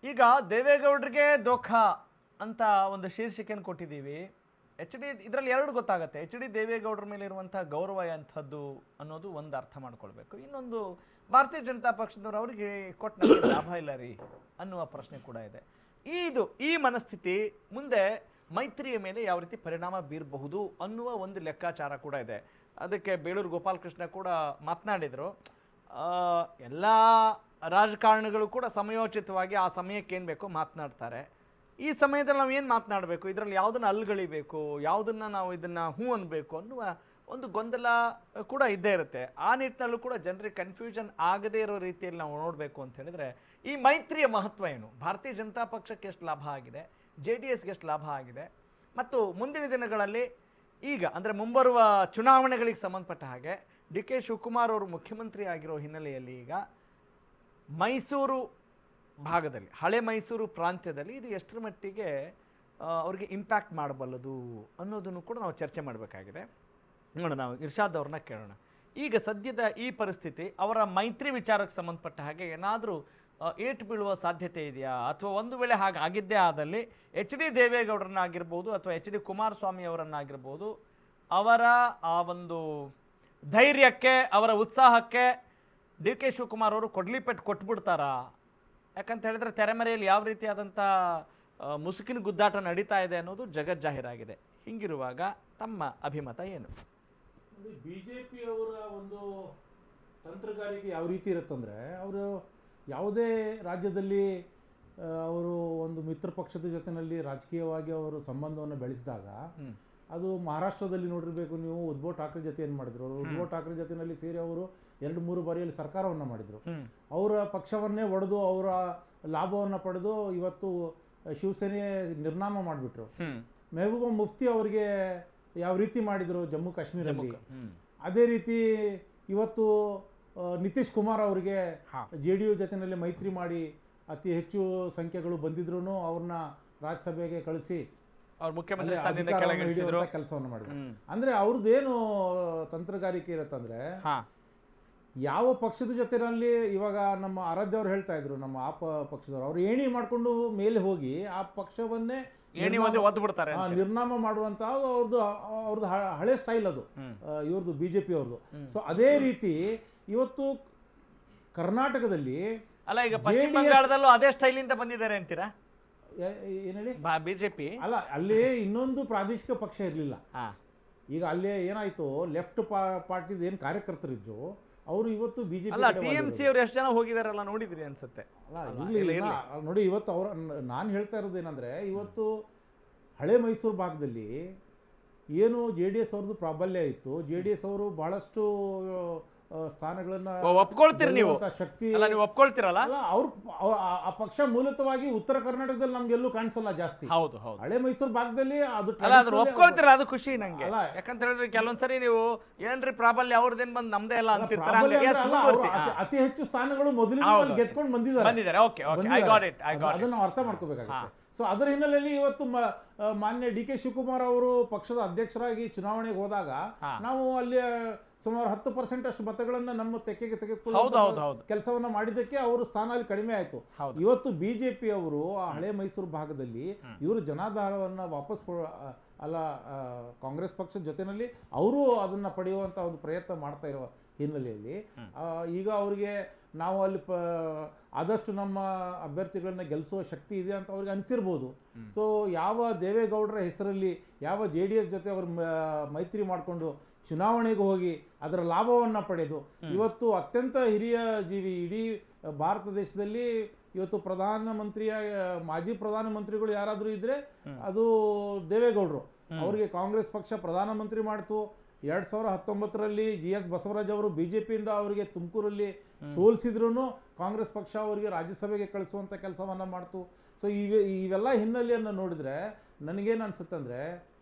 ಈಗ ದೇವೇಗೌಡರಿಗೆ ದೋಖ ಅಂತ ಒಂದು ಶೀರ್ಷಿಕೆಯನ್ನು ಕೊಟ್ಟಿದ್ದೀವಿ. ಎಚ್ ಡಿ ಇದರಲ್ಲಿ ಎರಡು ಗೊತ್ತಾಗುತ್ತೆ. ಎಚ್ ಡಿ ದೇವೇಗೌಡರ ಮೇಲೆ ಇರುವಂಥ ಗೌರವ ಎಂಥದ್ದು ಅನ್ನೋದು ಒಂದು ಅರ್ಥ ಮಾಡ್ಕೊಳ್ಬೇಕು. ಇನ್ನೊಂದು ಭಾರತೀಯ ಜನತಾ ಪಕ್ಷದವರು ಅವರಿಗೆ ಕೊಟ್ಟ ನನಗೆ ಲಾಭ ಇಲ್ಲ ರೀ ಅನ್ನುವ ಪ್ರಶ್ನೆ ಕೂಡ ಇದೆ. ಈ ಮನಸ್ಥಿತಿ ಮುಂದೆ ಮೈತ್ರಿಯ ಮೇಲೆ ಯಾವ ರೀತಿ ಪರಿಣಾಮ ಬೀರಬಹುದು ಅನ್ನುವ ಒಂದು ಲೆಕ್ಕಾಚಾರ ಕೂಡ ಇದೆ. ಅದಕ್ಕೆ ಬೇಳೂರು ಗೋಪಾಲಕೃಷ್ಣ ಕೂಡ ಮಾತನಾಡಿದರು. ಎಲ್ಲ ರಾಜಕಾರಣಿಗಳು ಕೂಡ ಸಮಯೋಚಿತವಾಗಿ ಆ ಸಮಯಕ್ಕೆ ಏನು ಬೇಕೋ ಮಾತನಾಡ್ತಾರೆ. ಈ ಸಮಯದಲ್ಲಿ ನಾವು ಏನು ಮಾತನಾಡಬೇಕು, ಇದರಲ್ಲಿ ಯಾವುದನ್ನು ಅಲ್ಗಳಿಬೇಕು, ಯಾವುದನ್ನು ನಾವು ಇದನ್ನು ಹೂ ಅನ್ನಬೇಕು ಅನ್ನುವ ಒಂದು ಗೊಂದಲ ಕೂಡ ಇದ್ದೇ ಇರುತ್ತೆ. ಆ ನಿಟ್ಟಿನಲ್ಲೂ ಕೂಡ ಜನರಿಗೆ ಕನ್ಫ್ಯೂಷನ್ ಆಗದೇ ಇರೋ ರೀತಿಯಲ್ಲಿ ನಾವು ನೋಡಬೇಕು ಅಂತ ಹೇಳಿದರೆ ಈ ಮೈತ್ರಿಯ ಮಹತ್ವ ಏನು, ಭಾರತೀಯ ಜನತಾ ಪಕ್ಷಕ್ಕೆ ಎಷ್ಟು ಲಾಭ ಆಗಿದೆ, JDSಗೆ ಎಷ್ಟು ಲಾಭ ಆಗಿದೆ, ಮತ್ತು ಮುಂದಿನ ದಿನಗಳಲ್ಲಿ ಈಗ ಅಂದರೆ ಮುಂಬರುವ ಚುನಾವಣೆಗಳಿಗೆ ಸಂಬಂಧಪಟ್ಟ ಹಾಗೆ ಡಿ ಕೆ ಶಿವಕುಮಾರ್ ಅವರು ಮುಖ್ಯಮಂತ್ರಿ ಆಗಿರೋ ಹಿನ್ನೆಲೆಯಲ್ಲಿ ಈಗ ಮೈಸೂರು ಭಾಗದಲ್ಲಿ, ಹಳೆ ಮೈಸೂರು ಪ್ರಾಂತ್ಯದಲ್ಲಿ ಇದು ಎಷ್ಟರ ಮಟ್ಟಿಗೆ ಅವ್ರಿಗೆ ಇಂಪ್ಯಾಕ್ಟ್ ಮಾಡಬಲ್ಲದು ಅನ್ನೋದನ್ನು ಕೂಡ ನಾವು ಚರ್ಚೆ ಮಾಡಬೇಕಾಗಿದೆ. ನೋಡೋಣ, ನಾವು ಇರ್ಷಾದ್ ಅವ್ರನ್ನ ಕೇಳೋಣ. ಈಗ ಸದ್ಯದ ಈ ಪರಿಸ್ಥಿತಿ ಅವರ ಮೈತ್ರಿ ವಿಚಾರಕ್ಕೆ ಸಂಬಂಧಪಟ್ಟ ಹಾಗೆ ಏನಾದರೂ ಏಟು ಬೀಳುವ ಸಾಧ್ಯತೆ ಇದೆಯಾ, ಅಥವಾ ಒಂದು ವೇಳೆ ಹಾಗೆ ಆಗಿದ್ದೇ ಆದಲ್ಲಿ ಎಚ್ ಡಿ ದೇವೇಗೌಡರನ್ನಾಗಿರ್ಬೋದು ಅಥವಾ ಎಚ್ ಡಿ ಕುಮಾರಸ್ವಾಮಿ ಅವರನ್ನಾಗಿರ್ಬೋದು ಅವರ ಆ ಒಂದು ಧೈರ್ಯಕ್ಕೆ, ಅವರ ಉತ್ಸಾಹಕ್ಕೆ ಡಿ ಕೆ ಶಿವಕುಮಾರ್ ಅವರು ಕೊಡ್ಲಿಪೆಟ್ಟು ಕೊಟ್ಬಿಡ್ತಾರಾ? ಯಾಕಂತ ಹೇಳಿದ್ರೆ ತೆರೆಮರೆಯಲ್ಲಿ ಯಾವ ರೀತಿಯಾದಂಥ ಮುಸುಕಿನ ಗುದ್ದಾಟ ನಡೀತಾ ಇದೆ ಅನ್ನೋದು ಜಗಜ್ಜಾಹೀರಾಗಿದೆ. ಹಿಂಗಿರುವಾಗ ತಮ್ಮ ಅಭಿಮತ ಏನು? BJP ಅವರ ಒಂದು ತಂತ್ರಗಾರಿಕೆ ಯಾವ ರೀತಿ ಇರುತ್ತಂದರೆ, ಅವರು ಯಾವುದೇ ರಾಜ್ಯದಲ್ಲಿ ಅವರು ಒಂದು ಮಿತ್ರ ಪಕ್ಷದ ಜೊತೆಯಲ್ಲಿ ರಾಜಕೀಯವಾಗಿ ಅವರು ಸಂಬಂಧವನ್ನು ಬೆಳೆಸಿದಾಗ, ಅದು ಮಹಾರಾಷ್ಟ್ರದಲ್ಲಿ ನೋಡಿರಬೇಕು ನೀವು, ಉದ್ಧವ್ ಠಾಕ್ರೆ ಜೊತೆ ಏನು ಮಾಡಿದ್ರು, ಉದ್ಧವ್ ಠಾಕ್ರೆ ಜೊತೆಯಲ್ಲಿ ಸೇರಿ ಅವರು 2-3 ಬಾರಿಯಲ್ಲಿ ಸರ್ಕಾರವನ್ನು ಮಾಡಿದರು. ಅವರ ಪಕ್ಷವನ್ನೇ ಒಡೆದು ಅವರ ಲಾಭವನ್ನು ಪಡೆದು ಇವತ್ತು ಶಿವಸೇನೆ ನಿರ್ನಾಮ ಮಾಡಿಬಿಟ್ರು. ಮೆಹಬೂಬಾ ಮುಫ್ತಿ ಅವರಿಗೆ ಯಾವ ರೀತಿ ಮಾಡಿದರು ಜಮ್ಮು ಕಾಶ್ಮೀರಲ್ಲಿ, ಅದೇ ರೀತಿ ಇವತ್ತು ನಿತೀಶ್ ಕುಮಾರ್ ಅವರಿಗೆ JDU ಜೊತೆಯಲ್ಲಿ ಮೈತ್ರಿ ಮಾಡಿ ಅತಿ ಹೆಚ್ಚು ಸಂಖ್ಯೆಗಳು ಬಂದಿದ್ರು ಅವ್ರನ್ನ ರಾಜ್ಯಸಭೆಗೆ ಕಳಿಸಿ ಹಿಡಿಯುವಂಥ ಕೆಲಸವನ್ನು ಮಾಡಿದ್ರು. ಅಂದರೆ ಅವ್ರದ್ದೇನು ತಂತ್ರಗಾರಿಕೆ ಇರುತ್ತಂದ್ರೆ, ಯಾವ ಪಕ್ಷದ ಜೊತೆಯಲ್ಲಿ ಇವಾಗ ನಮ್ಮ ಆರಾಧ್ಯ ಅವ್ರು ಹೇಳ್ತಾ ಇದ್ರು, ನಮ್ಮ ಪಕ್ಷದವರು ಅವರು ಏಣಿ ಮಾಡಿಕೊಂಡು ಮೇಲೆ ಹೋಗಿ ಆ ಪಕ್ಷವನ್ನೇ ನಿರ್ನಾಮ ಮಾಡುವಂತ ಅವ್ರದ್ದು ಹಳೆ ಸ್ಟೈಲ್ ಅದು ಇವ್ರದ್ದು BJP ಅವ್ರದ್ದು. ಸೊ ಅದೇ ರೀತಿ ಇವತ್ತು ಕರ್ನಾಟಕದಲ್ಲಿ ಅಲ್ಲ, ಈಗ ಪಶ್ಚಿಮ ಬಂಗಾಳದಲ್ಲೂ ಅದೇ ಸ್ಟೈಲಿಂದ ಬಂದಿದ್ದಾರೆ ಅಂತೀರಾ? ಏನ್ ಹೇಳಿ, BJP ಅಲ್ಲ, ಅಲ್ಲಿ ಇನ್ನೊಂದು ಪ್ರಾದೇಶಿಕ ಪಕ್ಷ ಇರಲಿಲ್ಲ. ಈಗ ಅಲ್ಲಿ ಏನಾಯ್ತು, ಲೆಫ್ಟ್ ಪಾರ್ಟಿದ ಏನು ಕಾರ್ಯಕರ್ತರಿದ್ರು ಅವರು ಇವತ್ತು BJP TMC ಅವರು ಎಷ್ಟು ಜನ ಹೋಗಿದಾರಲ್ಲ ನೋಡಿದ್ರಿ ಅನ್ಸುತ್ತೆ. ನೋಡಿ, ಇವತ್ತು ನಾನು ಹೇಳ್ತಾ ಇರೋದು ಏನಂದ್ರೆ, ಇವತ್ತು ಹಳೆ ಮೈಸೂರು ಭಾಗದಲ್ಲಿ ಏನು JDS ಅವ್ರದ್ದು ಪ್ರಾಬಲ್ಯ ಇತ್ತು, JDS ಅವರು ಬಹಳಷ್ಟು ಸ್ಥಾನಗಳನ್ನ ಒಪ್ಕೊಳ್ತೀರಿ ನೀವು, ಶಕ್ತಿ ಒಪ್ಕೊಳ್ತೀರಲ್ಲ. ಅವ್ರು ಆ ಪಕ್ಷ ಮೂಲತವಾಗಿ ಉತ್ತರ ಕರ್ನಾಟಕದಲ್ಲಿ ನಮ್ಗೆಲ್ಲೂ ಕಾಣಿಸಲ್ಲ ಜಾಸ್ತಿ. ಹೌದು ಹೌದು, ಹಳೆ ಮೈಸೂರು ಭಾಗದಲ್ಲಿ ಅದು ಒಪ್ಕೊಳ್ತೀರ, ಅದು ಖುಷಿ ನಂಗೆ. ಯಾಕಂತ ಹೇಳಿದ್ರೆ ಕೆಲವೊಂದ್ಸರಿ ನೀವು ಏನ್ರಿ ಪ್ರಾಬಲ್ಯ ಅವ್ರದ್ದೇನ್ ಬಂದ್ ನಮ್ದೇ ಎಲ್ಲ ಅತಿ ಹೆಚ್ಚು ಸ್ಥಾನಗಳು ಮೊದಲಿಗೆ ಗೆದ್ಕೊಂಡು ಬಂದಿದ್ದಾರೆ. ಅದನ್ನ ಅರ್ಥ ಮಾಡ್ಕೋಬೇಕಾಗುತ್ತೆ. ಸೊ ಅದರ ಹಿನ್ನೆಲೆಯಲ್ಲಿ ಇವತ್ತು ಮಾನ್ಯ ಡಿ ಕೆ ಶಿವಕುಮಾರ್ ಅವರು ಪಕ್ಷದ ಅಧ್ಯಕ್ಷರಾಗಿ ಚುನಾವಣೆಗೆ ಹೋದಾಗ ನಾವು ಅಲ್ಲಿ ಸುಮಾರು 10% ಅಷ್ಟು ಮತಗಳನ್ನ ನಮ್ಮ ತೆಕ್ಕೆಗೆ ತೆಗೆದುಕೊಳ್ಳುವ ಕೆಲಸವನ್ನ ಮಾಡಿದ್ದಕ್ಕೆ ಅವರು ಸ್ಥಾನ ಅಲ್ಲಿ ಕಡಿಮೆ ಆಯ್ತು. ಇವತ್ತು BJP ಅವರು ಆ ಹಳೆ ಮೈಸೂರು ಭಾಗದಲ್ಲಿ ಇವರು ಜನಾಧಾರವನ್ನ ವಾಪಸ್ ಕಾಂಗ್ರೆಸ್ ಪಕ್ಷದ ಜೊತೆಯಲ್ಲಿ ಅವರು ಅದನ್ನ ಪಡೆಯುವಂತ ಒಂದು ಪ್ರಯತ್ನ ಮಾಡ್ತಾ ಇರುವ ಹಿನ್ನೆಲೆಯಲ್ಲಿ ಈಗ ಅವರಿಗೆ ನಾವು ಅಲ್ಲಿ ಆದಷ್ಟು ನಮ್ಮ ಅಭ್ಯರ್ಥಿಗಳನ್ನ ಗೆಲ್ಲಿಸುವ ಶಕ್ತಿ ಇದೆ ಅಂತ ಅವ್ರಿಗೆ ಅನಿಸಿರ್ಬೋದು. ಸೊ ಯಾವ ದೇವೇಗೌಡರ ಹೆಸರಲ್ಲಿ ಯಾವ JDS ಜೊತೆ ಅವರು ಮೈತ್ರಿ ಮಾಡಿಕೊಂಡು ಚುನಾವಣೆಗೆ ಹೋಗಿ ಅದರ ಲಾಭವನ್ನು ಪಡೆದು ಇವತ್ತು ಅತ್ಯಂತ ಹಿರಿಯ ಜೀವಿ ಇಡೀ ಭಾರತ ದೇಶದಲ್ಲಿ ಇವತ್ತು ಮಾಜಿ ಪ್ರಧಾನಮಂತ್ರಿಗಳು ಯಾರಾದರೂ ಇದ್ರೆ ಅದು ದೇವೇಗೌಡರು. ಅವರಿಗೆ ಕಾಂಗ್ರೆಸ್ ಪಕ್ಷ ಪ್ರಧಾನಮಂತ್ರಿ ಮಾಡ್ತು. 2019ರಲ್ಲಿ GS ಬಸವರಾಜ್ ಅವರು BJPಯಿಂದ ಅವರಿಗೆ ತುಮಕೂರಲ್ಲಿ ಸೋಲಿಸಿದ್ರು ಕಾಂಗ್ರೆಸ್ ಪಕ್ಷ ಅವರಿಗೆ ರಾಜ್ಯಸಭೆಗೆ ಕಳಿಸುವಂಥ ಕೆಲಸವನ್ನು ಮಾಡ್ತು. ಸೊ ಇವೆಲ್ಲ ಹಿನ್ನೆಲೆಯನ್ನು ನೋಡಿದರೆ ನನಗೇನು ಅನಿಸುತ್ತೆ ಅಂದರೆ,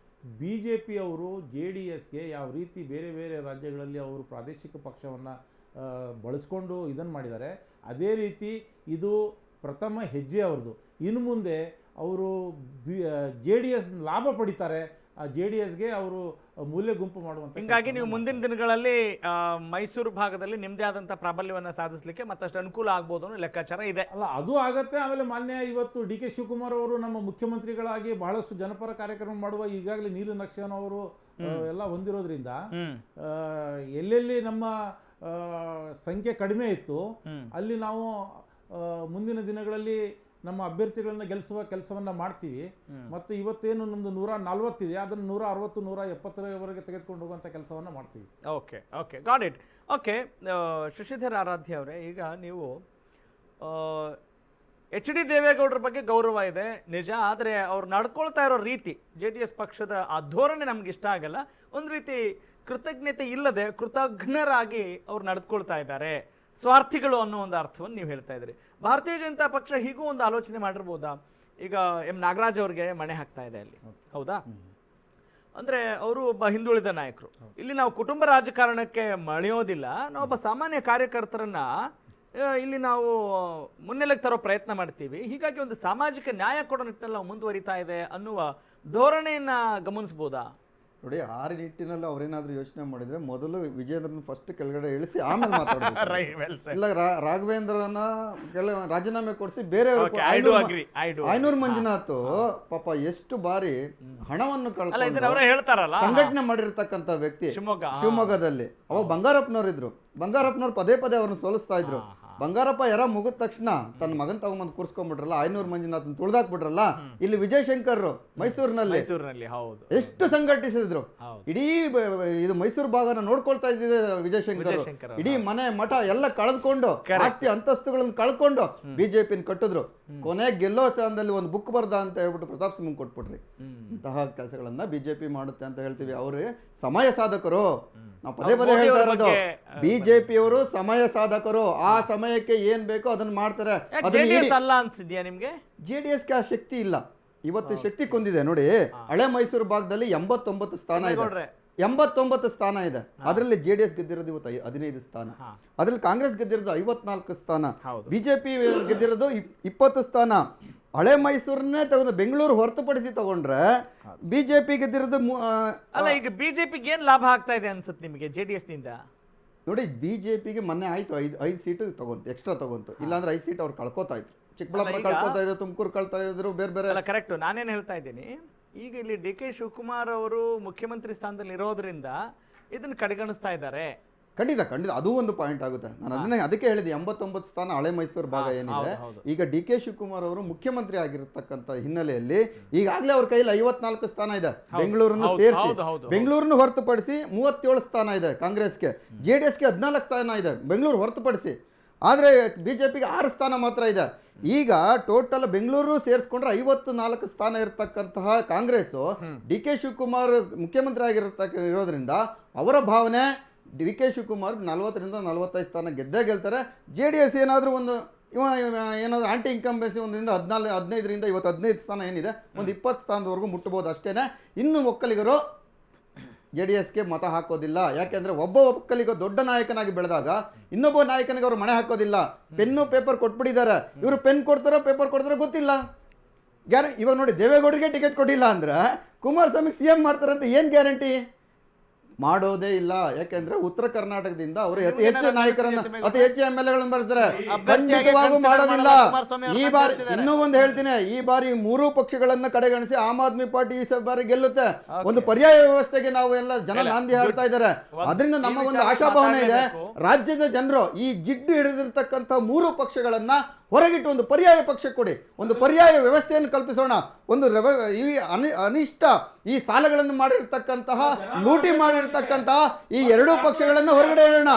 BJP ಅವರು JDSಗೆ ಯಾವ ರೀತಿ ಬೇರೆ ಬೇರೆ ರಾಜ್ಯಗಳಲ್ಲಿ ಅವರು ಪ್ರಾದೇಶಿಕ ಪಕ್ಷವನ್ನು ಬಳಸ್ಕೊಂಡು ಇದನ್ನು ಮಾಡಿದ್ದಾರೆ, ಅದೇ ರೀತಿ ಇದು ಪ್ರಥಮ ಹೆಜ್ಜೆ ಅವ್ರದ್ದು. ಇನ್ನು ಮುಂದೆ ಅವರು JDS ಲಾಭ ಪಡಿತಾರೆ JDSಗೆ ಅವರು ಮೂಲೆ ಗುಂಪು ಮಾಡುವಂಥ ಹಿಂಗಾಗಿ ನೀವು ಮುಂದಿನ ದಿನಗಳಲ್ಲಿ ಮೈಸೂರು ಭಾಗದಲ್ಲಿ ನಿಮ್ಮದೇ ಆದಂಥ ಪ್ರಾಬಲ್ಯವನ್ನು ಸಾಧಿಸಲಿಕ್ಕೆ ಮತ್ತಷ್ಟು ಅನುಕೂಲ ಆಗ್ಬೋದು ಅನ್ನೋ ಲೆಕ್ಕಾಚಾರ ಇದೆ. ಅಲ್ಲ, ಅದು ಆಗತ್ತೆ. ಆಮೇಲೆ ಮಾನ್ಯ ಇವತ್ತು DK ಶಿವಕುಮಾರ್ ಅವರು ನಮ್ಮ ಮುಖ್ಯಮಂತ್ರಿಗಳಾಗಿ ಬಹಳಷ್ಟು ಜನಪರ ಕಾರ್ಯಕ್ರಮ ಮಾಡುವ ಈಗಾಗಲೇ ನೀಲು ನಕ್ಷೆಯನ್ನು ಅವರು ಎಲ್ಲ ಹೊಂದಿರೋದ್ರಿಂದ ಎಲ್ಲೆಲ್ಲಿ ನಮ್ಮ ಸಂಖ್ಯೆ ಕಡಿಮೆ ಇತ್ತು ಅಲ್ಲಿ ನಾವು ಮುಂದಿನ ದಿನಗಳಲ್ಲಿ ನಮ್ಮ ಅಭ್ಯರ್ಥಿಗಳನ್ನ ಗೆಲ್ಲಿಸುವ ಕೆಲಸವನ್ನ ಮಾಡ್ತೀವಿ. ಮತ್ತು ಇವತ್ತೇನು ನಮ್ಮದು 140 ಇದೆ, ಅದನ್ನು 160 170ರವರೆಗೆ ತೆಗೆದುಕೊಂಡು ಹೋಗುವಂಥ ಕೆಲಸವನ್ನು ಮಾಡ್ತೀವಿ. Okay okay got it. Okay, Shashidhar Aradhya ಅವರೇ, ಈಗ ನೀವು HD ದೇವೇಗೌಡರ ಬಗ್ಗೆ ಗೌರವ ಇದೆ ನಿಜ, ಆದರೆ ಅವ್ರು ನಡ್ಕೊಳ್ತಾ ಇರೋ ರೀತಿ JDS ಪಕ್ಷದ ಆ ಧೋರಣೆ ನಮ್ಗೆ ಇಷ್ಟ ಆಗಲ್ಲ. ಒಂದು ರೀತಿ ಕೃತಜ್ಞತೆ ಇಲ್ಲದೆ ಕೃತಜ್ಞರಾಗಿ ಅವ್ರು ನಡೆದುಕೊಳ್ತಾ ಇದ್ದಾರೆ, ಸ್ವಾರ್ಥಿಗಳು ಅನ್ನೋ ಒಂದು ಅರ್ಥವನ್ನು ನೀವು ಹೇಳ್ತಾ ಇದ್ರಿ. ಭಾರತೀಯ ಜನತಾ ಪಕ್ಷ ಹೀಗೂ ಒಂದು ಆಲೋಚನೆ ಮಾಡಿರ್ಬೋದಾ? ಈಗ ನಾಗರಾಜ್ ಅವ್ರಿಗೆ ಮಣೆ ಹಾಕ್ತಾ ಇದೆ ಅಲ್ಲಿ, ಹೌದಾ? ಅಂದರೆ ಅವರು ಒಬ್ಬ ಹಿಂದುಳಿದ ನಾಯಕರು. ಇಲ್ಲಿ ನಾವು ಕುಟುಂಬ ರಾಜಕಾರಣಕ್ಕೆ ಮಣಿಯೋದಿಲ್ಲ, ನಾವೊಬ್ಬ ಸಾಮಾನ್ಯ ಕಾರ್ಯಕರ್ತರನ್ನ ಇಲ್ಲಿ ನಾವು ಮುನ್ನೆಲೆಗೆ ತರೋ ಪ್ರಯತ್ನ ಮಾಡ್ತೀವಿ. ಹೀಗಾಗಿ ಒಂದು ಸಾಮಾಜಿಕ ನ್ಯಾಯ ಕೊಡೋ ನಿಟ್ಟಿನಲ್ಲಿ ನಾವು ಮುಂದುವರಿತಾ ಇದೆ ಅನ್ನುವ ಧೋರಣೆಯನ್ನ ಗಮನಿಸ್ಬೋದಾ? ನೋಡಿ, ಆ ನಿಟ್ಟಿನಲ್ಲಿ ಅವ್ರೇನಾದ್ರೂ ಯೋಚನೆ ಮಾಡಿದ್ರೆ ಮೊದಲು ವಿಜೇಂದ್ರನ ಫಸ್ಟ್ ಕೆಳಗಡೆ ಇಳಿಸಿ ಆಮೇಲೆ ಮಾತಾಡ್ತಾರೆ. ಇಲ್ಲ, ರಾಘವೇಂದ್ರನ ರಾಜೀನಾಮೆ ಕೊಡಿಸಿ ಬೇರೆಯವರು ಐನೂರು ಮಂಜುನಾಥ್ ಪಾಪ ಎಷ್ಟು ಬಾರಿ ಹಣವನ್ನು ಕಳ್ಕೊಂಡು ಸಂಘಟನೆ ಮಾಡಿರ್ತಕ್ಕಂಥ ವ್ಯಕ್ತಿ ಶಿವಮೊಗ್ಗದಲ್ಲಿ. ಅವಾಗ ಬಂಗಾರಪ್ಪನವ್ರು ಪದೇ ಪದೇ ಅವ್ರನ್ನ ಸೋಲಿಸ್ತಾ ಇದ್ರು. ಬಂಗಾರಪ್ಪ ಯಾರ ಮುಗಿದ ತಕ್ಷಣ ತನ್ನ ಮಗನ್ ತಗೊಂಬಂದು ಕೂರ್ಸ್ಕೊಂಡ್ಬಿಟ್ರಲ್ಲ, ಐನೂರು ಮಂಜುನಾಥನ್ ತುಳಿದಾಕ್ಬಿಟ್ರಲ್ಲ. ಇಲ್ಲಿ ವಿಜಯಶಂಕರ್ ಮೈಸೂರಿನಲ್ಲಿ ಎಷ್ಟು ಸಂಘಟಿಸಿದ್ರು. ಇಡೀ ಇದು ಮೈಸೂರು ಭಾಗನ ನೋಡ್ಕೊಳ್ತಾ ಇದ್ದಿದೆ ವಿಜಯಶಂಕರ್. ಇಡೀ ಮನೆ ಮಠ ಎಲ್ಲ ಕಳೆದುಕೊಂಡು ಆಸ್ತಿ ಅಂತಸ್ತುಗಳನ್ನ ಕಳ್ಕೊಂಡು ಬಿಜೆಪಿನ ಕಟ್ಟಿದ್ರು. ಕೊನೆಗೆ ಗೆಲ್ಲೋ ಸ್ಥಾನದಲ್ಲಿ ಒಂದು ಬುಕ್ ಬರ್ದ ಅಂತ ಹೇಳ್ಬಿಟ್ಟು ಪ್ರತಾಪ್ ಸಿಂಗ್ ಕೊಟ್ಬಿಟ್ರಿ. ಇಂತಹ ಕೆಲಸಗಳನ್ನ ಬಿಜೆಪಿ ಮಾಡುತ್ತೆ ಅಂತ ಹೇಳ್ತೀವಿ. ಅವ್ರು ಸಮಯ ಸಾಧಕರು. ನಾವು ಪದೇ ಪದೇ ಹೇಳ್ತಾ ಇರೋದು, ಬಿಜೆಪಿಯವರು ಸಮಯ ಸಾಧಕರು. ಆ ಸಮಯಕ್ಕೆ ಏನ್ ಬೇಕೋ ಅದನ್ನ ಮಾಡ್ತಾರೆ. JDSಗೆ ಆ ಶಕ್ತಿ ಇಲ್ಲ. ಇವತ್ತು ಶಕ್ತಿ ಕೊಂದಿದೆ ನೋಡಿ. ಹಳೆ ಮೈಸೂರು ಭಾಗದಲ್ಲಿ 89 ಸ್ಥಾನ ಇದೆ. 89 ಸ್ಥಾನ ಇದೆ. ಅದರಲ್ಲಿ JDS ಗೆದ್ದಿರೋದು ಇವತ್ತು 15 ಸ್ಥಾನ. ಅದ್ರಲ್ಲಿ ಕಾಂಗ್ರೆಸ್ ಗೆದ್ದಿರೋದು 54 ಸ್ಥಾನ. ಬಿಜೆಪಿ ಗೆದ್ದಿರೋದು 20 ಸ್ಥಾನ. ಹಳೆ ಮೈಸೂರನ್ನೇ ತಗೊಂಡು ಬೆಂಗಳೂರು ಹೊರತುಪಡಿಸಿ ತಗೊಂಡ್ರೆ ಬಿಜೆಪಿ ಗೆದ್ದಿರೋದು ಅಲ್ಲ. ಈಗ ಬಿಜೆಪಿಗೆ ಏನ್ ಲಾಭ ಆಗ್ತಾ ಇದೆ ಅನ್ಸುತ್ತೆ ನಿಮಗೆ JDS ನಿಂದ? ನೋಡಿ, ಬಿಜೆಪಿಗೆ ಮೊನ್ನೆ ಆಯ್ತು 5 ಸೀಟು ತಗೊಂತು, ಎಕ್ಸ್ಟ್ರಾ ತಗೊಂತು. ಇಲ್ಲಾಂದ್ರೆ 5 ಸೀಟ್ ಅವ್ರು ಕಳ್ಕೊತಾ ಇದ್ರು. ಚಿಕ್ಕಬಳ್ಳಾಪುರ ಕಳ್ಕೊತಾ ಇದ್ರು, ತುಮಕೂರು ಕಳ್ತಾ ಇದ್ರು, ಬೇರೆ ಬೇರೆ. ಕರೆಕ್ಟ್. ನಾನೇನು ಹೇಳ್ತಾ ಇದ್ದೀನಿ, ಈಗ ಇಲ್ಲಿ DK ಶಿವಕುಮಾರ್ ಅವರು ಮುಖ್ಯಮಂತ್ರಿ ಸ್ಥಾನದಲ್ಲಿ ಇರೋದ್ರಿಂದ ಇದನ್ನ ಕಡೆಗಣಿಸ್ತಾ ಇದ್ದಾರೆ. ಖಂಡಿತ ಅದು ಒಂದು ಪಾಯಿಂಟ್ ಆಗುತ್ತೆ. ನಾನು ಅದಕ್ಕೆ ಹೇಳಿದೆ 89 ಸ್ಥಾನ ಹಳೆ ಮೈಸೂರು ಭಾಗ ಏನಿದೆ. ಈಗ DK ಶಿವಕುಮಾರ್ ಅವರು ಮುಖ್ಯಮಂತ್ರಿ ಆಗಿರತಕ್ಕಂಥ ಹಿನ್ನೆಲೆಯಲ್ಲಿ ಈಗಾಗಲೇ ಅವ್ರ ಕೈಯಲ್ಲಿ 54 ಸ್ಥಾನ ಇದೆ. ಬೆಂಗಳೂರನ್ನು ಸೇರಿಸಿ, ಬೆಂಗಳೂರನ್ನು ಹೊರತುಪಡಿಸಿ 37 ಸ್ಥಾನ ಇದೆ ಕಾಂಗ್ರೆಸ್ಗೆ. JDSಗೆ 14 ಸ್ಥಾನ ಇದೆ ಬೆಂಗಳೂರು ಹೊರತುಪಡಿಸಿ. ಆದರೆ ಬಿಜೆಪಿಗೆ 6 ಸ್ಥಾನ ಮಾತ್ರ ಇದೆ. ಈಗ ಟೋಟಲ್ ಬೆಂಗಳೂರು ಸೇರಿಸ್ಕೊಂಡ್ರೆ 54 ಸ್ಥಾನ ಇರತಕ್ಕಂತಹ ಕಾಂಗ್ರೆಸ್ಸು DK ಶಿವಕುಮಾರ್ ಮುಖ್ಯಮಂತ್ರಿ ಇರೋದ್ರಿಂದ ಅವರ ಭಾವನೆ DK ಶಿವಕುಮಾರ್ 40ರಿಂದ 45 ಸ್ಥಾನ ಗೆಲ್ತಾರೆ. JDS ಏನಾದರೂ ಒಂದು ಏನಾದರೂ ಆಂಟಿ ಇನ್ಕಂಬೆನ್ಸಿ ಒಂದರಿಂದ 15ರಿಂದ ಇವತ್ತು 15 ಸ್ಥಾನ ಏನಿದೆ, ಒಂದು 20 ಸ್ಥಾನದವರೆಗೂ ಮುಟ್ಟಬಹುದು ಅಷ್ಟೇ. ಇನ್ನು ಒಕ್ಕಲಿಗರು JDSಗೆ ಮತ ಹಾಕೋದಿಲ್ಲ. ಯಾಕೆಂದರೆ ಒಬ್ಬ ಒಕ್ಕಲಿಗ ದೊಡ್ಡ ನಾಯಕನಾಗಿ ಬೆಳೆದಾಗ ಇನ್ನೊಬ್ಬ ನಾಯಕನಿಗೆ ಅವರು ಮಣೆ ಹಾಕೋದಿಲ್ಲ. ಪೆನ್ನು ಪೇಪರ್ ಕೊಟ್ಬಿಟ್ಟಿದ್ದಾರೆ. ಇವರು ಪೆನ್ ಕೊಡ್ತಾರೋ ಪೇಪರ್ ಕೊಡ್ತಾರೋ ಗೊತ್ತಿಲ್ಲ. ಇವಾಗ ನೋಡಿ, ದೇವೇಗೌಡರಿಗೆ ಟಿಕೆಟ್ ಕೊಟ್ಟಿಲ್ಲ ಅಂದ್ರೆ ಕುಮಾರಸ್ವಾಮಿ CM ಮಾಡ್ತಾರೆ ಅಂತ ಏನು ಗ್ಯಾರಂಟಿ? ಮಾಡೋದೇ ಇಲ್ಲ. ಯಾಕೆಂದ್ರೆ ಉತ್ತರ ಕರ್ನಾಟಕದಿಂದ ಅವರು ಅತಿ ಹೆಚ್ಚು ನಾಯಕರನ್ನ, ಅತಿ ಹೆಚ್ಚು MLAಗಳನ್ನು ಬರ್ತಾರೆ. ಖಂಡಿತವಾಗೂ ಮಾಡೋದಿಲ್ಲ. ಈ ಬಾರಿ ಇನ್ನೂ ಒಂದು ಹೇಳ್ತೀನಿ, ಈ ಬಾರಿ 3 ಪಕ್ಷಗಳನ್ನ ಕಡೆಗಣಿಸಿ ಆಮ್ ಆದ್ಮಿ ಪಾರ್ಟಿ ಈ ಬಾರಿ ಗೆಲ್ಲುತ್ತೆ. ಒಂದು ಪರ್ಯಾಯ ವ್ಯವಸ್ಥೆಗೆ ನಾವು ಎಲ್ಲ ಜನ ನಾಂದಿ ಹಾಡ್ತಾ ಇದ್ದಾರೆ. ಅದರಿಂದ ನಮ್ಮ ಒಂದು ಆಶಾಭಾವನೆ ಇದೆ. ರಾಜ್ಯದ ಜನರು ಈ ಜಿಡ್ಡು ಹಿಡಿದಿರ್ತಕ್ಕಂಥ 3 ಪಕ್ಷಗಳನ್ನ ಹೊರಗಿಟ್ಟು ಒಂದು ಪರ್ಯಾಯ ಪಕ್ಷ ಕೊಡಿ, ಒಂದು ಪರ್ಯಾಯ ವ್ಯವಸ್ಥೆಯನ್ನು ಕಲ್ಪಿಸೋಣ. ಒಂದು ಈ ಅನಿಷ್ಟ ಈ ಸಾಲಗಳನ್ನು ಮಾಡಿರ್ತಕ್ಕಂತಹ, ಲೂಟಿ ಮಾಡಿರ್ತಕ್ಕಂತಹ ಈ 2 ಪಕ್ಷಗಳನ್ನು ಹೊರಗಡೆ ಹೇಳೋಣ.